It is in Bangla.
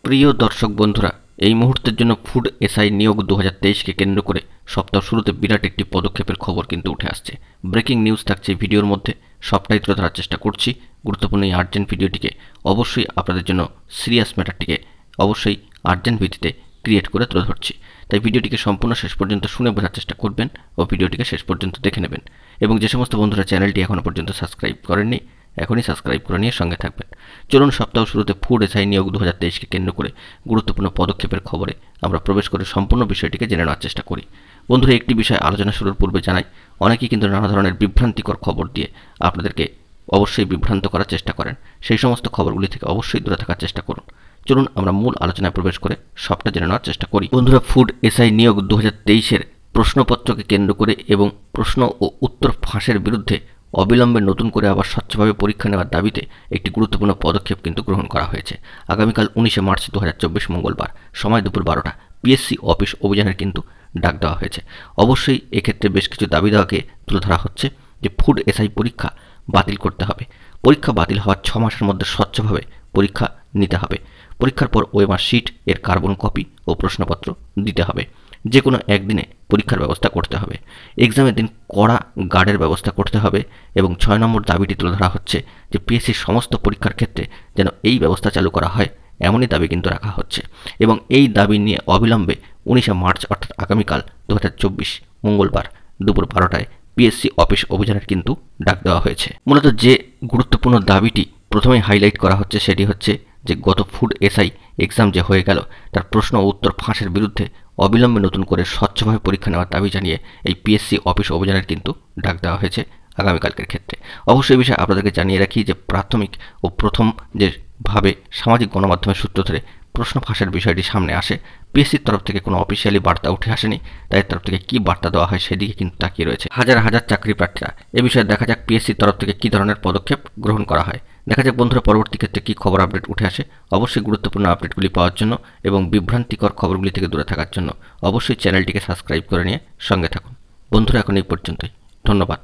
প্রিয় দর্শক বন্ধুরা, এই মুহূর্তের জন্য ফুড এসআই নিয়োগ 2023কে কেন্দ্র করে সপ্তাহ শুরুতে বিরাট একটি পদক্ষেপের খবর কিন্তু উঠে আসছে। ব্রেকিং নিউজ থাকছে ভিডিওর মধ্যে, সবটাই তুলে ধরার চেষ্টা করছি। গুরুত্বপূর্ণ এই আর্জেন্ট ভিডিওটিকে অবশ্যই আপনাদের জন্য সিরিয়াস ম্যাটারটিকে অবশ্যই আর্জেন্ট ভিত্তিতে ক্রিয়েট করে তুলে ধরছি। তাই ভিডিওটিকে সম্পূর্ণ শেষ পর্যন্ত শুনে বোঝার চেষ্টা করবেন ও ভিডিওটিকে শেষ পর্যন্ত দেখে নেবেন। এবং যে সমস্ত বন্ধুরা চ্যানেলটি এখনও পর্যন্ত সাবস্ক্রাইব করেননি, এখনই সাবস্ক্রাইব করে নিয়ে সঙ্গে থাকবেন। চলুন সপ্তাহ শুরুতে ফুড এসআই নিয়োগ 2023কে কেন্দ্র করে গুরুত্বপূর্ণ পদক্ষেপের খবরে আমরা প্রবেশ করে সম্পূর্ণ বিষয়টিকে জেনে নেওয়ার চেষ্টা করি। বন্ধুরা, একটি বিষয় আলোচনা শুরুর পূর্বে জানাই, অনেকেই কিন্তু নানা ধরনের বিভ্রান্তিকর খবর দিয়ে আপনাদেরকে অবশ্যই বিভ্রান্ত করার চেষ্টা করেন। সেই সমস্ত খবরগুলি থেকে অবশ্যই দূরে থাকার চেষ্টা করুন। চলুন আমরা মূল আলোচনায় প্রবেশ করে সবটা জেনে নেওয়ার চেষ্টা করি। বন্ধুরা, ফুড এসআই নিয়োগ 2023-এর প্রশ্নপত্রকে কেন্দ্র করে এবং প্রশ্ন ও উত্তর ফাঁসের বিরুদ্ধে অবিলম্বে নতুন করে আবার স্বচ্ছভাবে পরীক্ষা নেওয়ার দাবিতে একটি গুরুত্বপূর্ণ পদক্ষেপ কিন্তু গ্রহণ করা হয়েছে। আগামীকাল 19শে মার্চ 2024 মঙ্গলবার, সময় দুপুর 12টা, পিএসসি অফিস অভিযানের কিন্তু ডাক দেওয়া হয়েছে। অবশ্যই এক্ষেত্রে বেশ কিছু দাবি দেওয়াকে তুলে ধরা হচ্ছে যে ফুড এসআই পরীক্ষা বাতিল করতে হবে। পরীক্ষা বাতিল হওয়ার 6 মাসের মধ্যে স্বচ্ছভাবে পরীক্ষা নিতে হবে। পরীক্ষার পর ওএমআর শিট এর কার্বন কপি ও প্রশ্নপত্র দিতে হবে। যে কোনো একদিনে পরীক্ষার ব্যবস্থা করতে হবে। এক্সামের দিন কড়া গার্ডের ব্যবস্থা করতে হবে। এবং 6 নম্বর দাবিটি তুলে ধরা হচ্ছে যে পিএসসির সমস্ত পরীক্ষার ক্ষেত্রে যেন এই ব্যবস্থা চালু করা হয়, এমনই দাবি কিন্তু রাখা হচ্ছে। এবং এই দাবি নিয়ে অবিলম্বে 19শে মার্চ অর্থাৎ আগামীকাল 2024 মঙ্গলবার দুপুর 12টায় পিএসসি অফিস অভিযানের কিন্তু ডাক দেওয়া হয়েছে। মূলত যে গুরুত্বপূর্ণ দাবিটি প্রথমেই হাইলাইট করা হচ্ছে সেটি হচ্ছে যে গত ফুড এসআই এক্সাম যে হয়ে গেল তার প্রশ্ন ও উত্তর ফাঁসের বিরুদ্ধে অবিলম্বে নতুন করে স্বচ্ছভাবে পরীক্ষা নেওয়ার দাবি জানিয়ে এই পিএসসি অফিস অভিযানের কিন্তু ডাক দেওয়া হয়েছে আগামীকালকের ক্ষেত্রে। অবশ্যই বিষয়ে আপনাদেরকে জানিয়ে রাখি যে প্রাথমিক ও প্রথম যেভাবে সামাজিক গণমাধ্যমের সূত্র ধরে প্রশ্ন ফাঁসের বিষয়টি সামনে আসে, পিএসসির তরফ থেকে কোনো অফিসিয়ালি বার্তা উঠে আসেনি। তাদের তরফ থেকে কী বার্তা দেওয়া হয় সেদিকে কিন্তু তাকিয়ে রয়েছে হাজার হাজার চাকরি প্রার্থীরা। এ বিষয়ে দেখা যাক পিএসসির তরফ থেকে কী ধরনের পদক্ষেপ গ্রহণ করা হয়। দেখা যাক বন্ধুরা পরবর্তী ক্ষেত্রে কী খবর আপডেট উঠে আসে। অবশ্যই গুরুত্বপূর্ণ আপডেটগুলি পাওয়ার জন্য এবং বিভ্রান্তিকর খবরগুলি থেকে দূরে থাকার জন্য অবশ্যই চ্যানেলটিকে সাবস্ক্রাইব করে নিয়ে সঙ্গে থাকুন। বন্ধুরা, এখন এই পর্যন্তই। ধন্যবাদ।